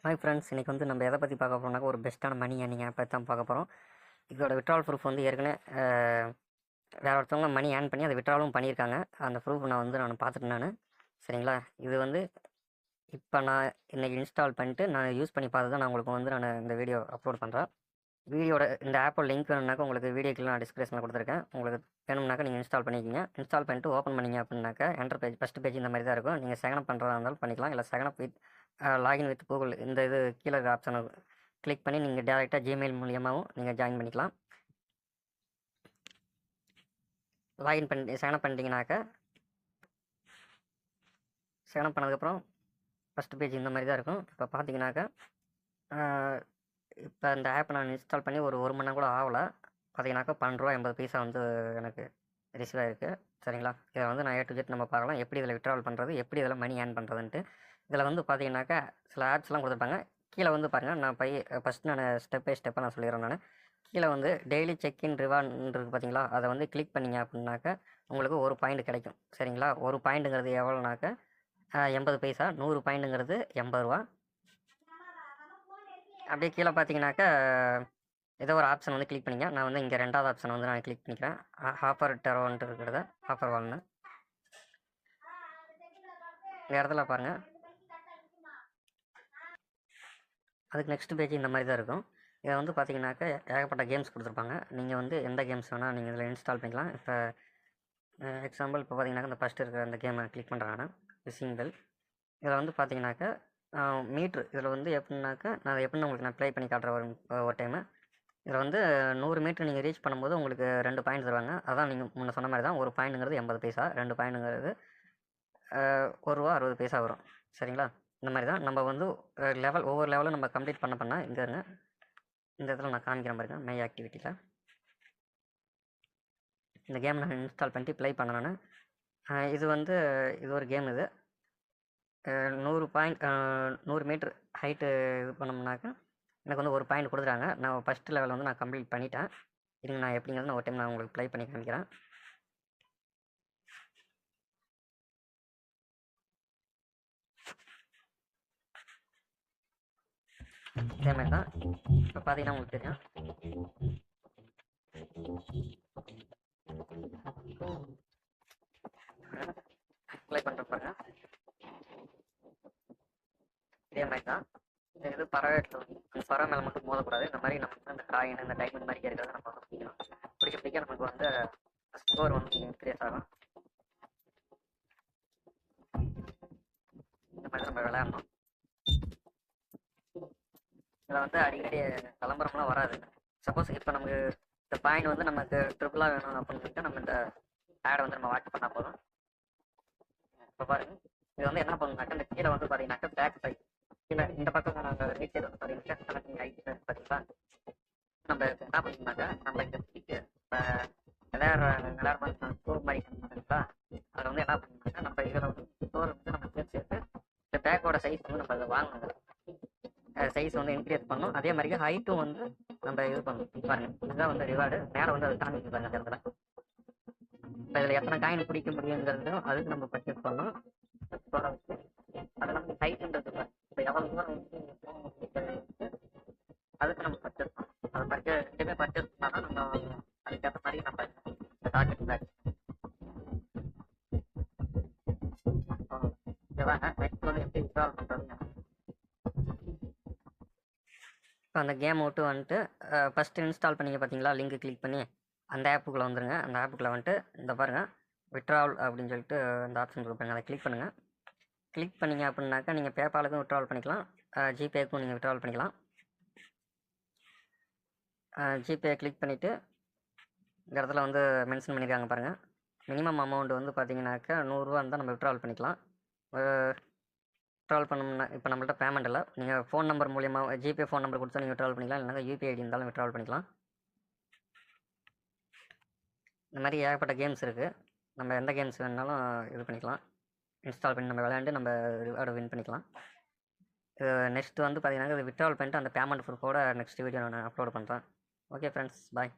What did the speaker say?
Hi friends, இன்றைக்கி வந்து நம்ம எதை பற்றி பார்க்க போகிறோம்னாக்கா ஒரு பெஸ்ட்டான மணி ஏர்னிங் ஆப்பை தான் பார்க்க போகிறோம். இதோட விட்ரால் ப்ரூஃப் வந்து ஏற்கனவே வேறு ஒருத்தவங்க மணி ஏர்ன் பண்ணி அதை விட்ராலும் பண்ணியிருக்காங்க. அந்த ப்ரூஃப் நான் பார்த்துட்டேன் நான். சரிங்களா, இது வந்து இப்போ நான் இன்றைக்கி இன்ஸ்டால் பண்ணிட்டு நான் யூஸ் பண்ணி பார்த்து தான் நான் உங்களுக்கு வந்து நான் இந்த வீடியோ அப்லோட் பண்ணுறேன். வீடியோட இந்த ஆப்போட லிங்க் வேணும்னாக்கா உங்களுக்கு வீடியோக்கு நான் டிஸ்கிரிப்ஷனில் கொடுத்துருக்கேன். உங்களுக்கு வேணும்னாக்கா நீங்கள் இன்ஸ்டால் பண்ணிக்கிங்க. இன்ஸ்டால் பண்ணிட்டு ஓப்பன் பண்ணிங்க அப்படின்னாக்கா என்டர் பேஜ் ஃபஸ்ட்டு பேஜ் இந்த மாதிரி தான் இருக்கும். நீங்கள் செகண்ட் பண்ணுறதா இருந்தாலும் பண்ணிக்கலாம், இல்லை second with login with Google இந்த இது கீழே ஆப்ஷனை கிளிக் பண்ணி நீங்கள் டேரெக்டாக ஜிமெயில் மூலியமாகவும் நீங்கள் ஜாயின் பண்ணிக்கலாம். லாகின் பண்ணி செகண்ட் பண்ணிட்டீங்கனாக்கா செகண்ட் பண்ணதுக்கப்புறம் ஃபஸ்ட்டு பேஜ் இந்த மாதிரி தான் இருக்கும். இப்போ பார்த்தீங்கன்னாக்கா இப்போ இந்த ஆப்பை நான் இன்ஸ்டால் பண்ணி ஒரு மணி நேரம் கூட ஆகலை. பார்த்தீங்கன்னாக்கா ₹12.80 வந்து எனக்கு ரிசீவ் ஆகிருக்கு. சரிங்களா, இதை வந்து நான் A to Z நம்ம பார்க்கலாம், எப்படி இதில் விட்ராவல் பண்ணுறது, எப்படி இதில் மணி ஏர்ன் பண்ணுறதுன்ட்டு. இதில் வந்து பார்த்தீங்கன்னாக்கா சில ஆட்ஸ்லாம் கொடுத்துருப்பாங்க. கீழே வந்து பாருங்கள், நான் ஃபஸ்ட் நான் ஸ்டெப் பை ஸ்டெப்பாக நான் சொல்லிடுறேன். நான் கீழே வந்து டெய்லி செக்இன் ரிவார்டுன்னு இருக்குது பார்த்தீங்களா, அதை வந்து கிளிக் பண்ணிங்க அப்படின்னாக்கா உங்களுக்கு ஒரு பாயிண்ட் கிடைக்கும். சரிங்களா, ஒரு பாயிண்ட்டுங்கிறது எவ்வளோனாக்கா 80 பைசா, 100 பாயிண்ட்டுங்கிறது ₹80. அப்படியே கீழே பார்த்தீங்கன்னாக்கா ஏதோ ஒரு ஆப்ஷன் வந்து கிளிக் பண்ணிங்க. நான் வந்து இங்கே ரெண்டாவது ஆப்ஷன் வந்து நான் கிளிக் பண்ணிக்கிறேன். ஆஃபர் டெரோன்ட்டு இருக்கிறத ஆஃபர் வால்னு இந்த இடத்துல பாருங்கள். அதுக்கு நெக்ஸ்ட் பேஜ் இந்த மாதிரி தான் இருக்கும். இதை வந்து பார்த்தீங்கன்னாக்கா ஏகப்பட்ட கேம்ஸ் கொடுத்துருப்பாங்க. நீங்கள் வந்து எந்த கேம்ஸ் வேணால் நீங்கள் இதில் இன்ஸ்டால் பண்ணிக்கலாம். இப்போ எக்ஸாம்பிள் இப்போ பார்த்தீங்கன்னாக்கா இந்த ஃபஸ்ட்டு இருக்கிற அந்த கேமை கிளிக் பண்ணுறாங்கன்னா விசிங் பெல். இதில் வந்து பார்த்தீங்கன்னாக்கா மீட்ரு இதில் வந்து எப்படின்னாக்கா நான் எப்படின்னு உங்களுக்கு நான் ப்ளே பண்ணி காட்டுறேன் ஒரு டைமு. இதில் வந்து 100 மீட்டர் நீங்கள் ரீச் பண்ணும்போது உங்களுக்கு 2 பாயிண்ட் தருவாங்க. அதான் நீங்கள் முன்ன சொன்ன மாதிரி தான். ஒரு பாயிண்ட்டுங்கிறது 80 பைசா, 2 பாயிண்ட்டுங்கிறது ₹1.60 வரும். சரிங்களா, இந்த மாதிரி தான் நம்ம வந்து ஒவ்வொரு லெவலும் நம்ம கம்ப்ளீட் பண்ண இங்கே இருங்க, இந்த இடத்துல நான் காமிக்கிற மாதிரி தான் மை ஆக்டிவிட்டியில் இந்த கேம் நான் இன்ஸ்டால் பண்ணிட்டு ப்ளே பண்ணேன். இது வந்து இது ஒரு கேம். இது 100 மீட்ரு ஹைட்டு இது பண்ணோம்னாக்கா எனக்கு வந்து ஒரு பாயிண்ட் கொடுத்துறாங்க. நான் ஃபஸ்ட்டு லெவலில் வந்து நான் கம்ப்ளீட் பண்ணிட்டேன். இதுங்க நான் எப்படிங்கிறது நான் ஒரு டைம் நான் உங்களுக்கு ப்ளே பண்ணி காமிக்கிறேன். இதே மாதிரி தான் இப்போ பார்த்தீங்கன்னா உங்களுக்கு தெரியும். ப்ளே பண்ணுற பாருங்க, இதே மாதிரி தான். இது பறவை அந்த பறவை மேலே மட்டும் மோதக்கூடாது. இந்த மாதிரி நமக்கு அந்த காயின் இந்த டைமண்ட் மாதிரி இருக்கிறத நம்ம வந்து பிடிக்க நமக்கு வந்து ஸ்கோர் வந்து இன்க்ரீஸ் ஆகும். இந்த மாதிரி நம்ம விளையாடணும். இதில் வந்து அடிக்கடி விளம்பரம்லாம் வராது. சப்போஸ் இப்போ நமக்கு இந்த பாயிண்ட் வந்து நமக்கு ட்ரிபிளாக வேணும் அப்படின்னு நம்ம இந்த ஆடை வந்து நம்ம வாட்ச் பண்ணால் போதும். இப்போ பாருங்க, இது வந்து என்ன பண்ணுனாக்கா இந்த கீழே வந்து பார்த்தீங்கன்னாக்கா பேக் சைட் கீழே இந்த பக்கம் நாங்கள் ரீச்சர் வந்து பார்த்தீங்கன்னாக்கா கனெக்டிங் ஐடி பார்த்தீங்களா, நம்ம என்ன பண்ணிங்கனாக்கா நம்ம இந்த சீட்டு விளையாடுற மாதிரி ஸ்டோர் மாதிரி பார்த்தீங்களா, அதில் வந்து என்ன பண்ணிங்கனாக்கா நம்ம இதில் வந்து ஸ்டோர் வந்து நம்ம சேர்த்து இந்த பேக்கோட சைஸ் வந்து நம்ம அதை வாங்கணும். சைஸ் வந்து இன்க்ரீஸ் பண்ணணும். அதே மாதிரி ஹைட்டும் வந்து நம்ம இது பண்ணணும். பாருங்க, இதுதான் வந்து ரிவார்டு. மேலே வந்து அது காமிக்கு பாருங்க அந்த இடத்துல. இப்போ இதில் எத்தனை காயின் பிடிக்க முடியுங்கிறதும் அதுக்கு நம்ம பர்ச்சேஸ் பண்ணணும். அது நம்ம ஹைட்டுன்றது இப்போ எவ்வளோ தூரம் அதுக்கு நம்ம பர்ச்சேஸ் பண்ணணும். அது ரெண்டுமே பர்ச்சேஸ் பண்ணால் தான் நம்ம அதுக்கேற்ற மாதிரி நம்ம டார்கெட் பேக் ஓகேவாங்க. நெக்ஸ்ட் வந்து எப்படி இன்ஸ்டால் பண்ணுறதுங்க. இப்போ அந்த கேம் வந்துட்டு ஃபஸ்ட்டு இன்ஸ்டால் பண்ணிங்க பார்த்தீங்களா, லிங்க் கிளிக் பண்ணி அந்த ஆப்புக்குள்ளே வந்துடுங்க. அந்த ஆப்புக்குள்ளே வந்துட்டு இந்த பாருங்கள் விட்ராவல் அப்படின்னு சொல்லிட்டு இந்த ஆப்ஷன் கொடுப்பாங்க, அதை கிளிக் பண்ணுங்கள். கிளிக் பண்ணிங்க அப்படின்னாக்கா நீங்கள் பேபாலுக்கும் விட்ராவல் பண்ணிக்கலாம், ஜிபேக்கும் நீங்கள் விட்ராவல் பண்ணிக்கலாம். ஜிபே கிளிக் பண்ணிவிட்டு இந்த இடத்துல வந்து மென்ஷன் பண்ணியிருக்காங்க பாருங்கள். மினிமம் அமௌண்ட் வந்து பார்த்தீங்கன்னாக்கா ₹100 இருந்தால் நம்ம விட்ராவல் பண்ணிக்கலாம். விட்ராவல் பண்ணோம்னா இப்போ நம்மள்ட்ட பேமெண்ட் இல்லை, நீங்கள் ஃபோன் நம்பர் மூலியமாக ஜிபே ஃபோன் நம்பர் கொடுத்தா நீங்கள் விட்ராவல் பண்ணிக்கலாம், இல்லைனா யூபிஐ ஐடி இருந்தாலும் விட்ராவல் பண்ணிக்கலாம். இந்த மாதிரி ஏகப்பட்ட கேம்ஸ் இருக்குது. நம்ம எந்த கேம்ஸ் வேணுனாலும் இது பண்ணிக்கலாம், இன்ஸ்டால் பண்ணி நம்ம விளையாண்டு நம்ம ரிவார்டை வின் பண்ணிக்கலாம். நெக்ஸ்ட் வந்து பார்த்தீங்கன்னா இது விட்ராவல் பண்ணிட்டு அந்த பேமெண்ட் ப்ரூஃபோட நெக்ஸ்ட் வீடியோ நான் அப்லோட் பண்ணுறேன். ஓகே ஃப்ரெண்ட்ஸ், பாய்.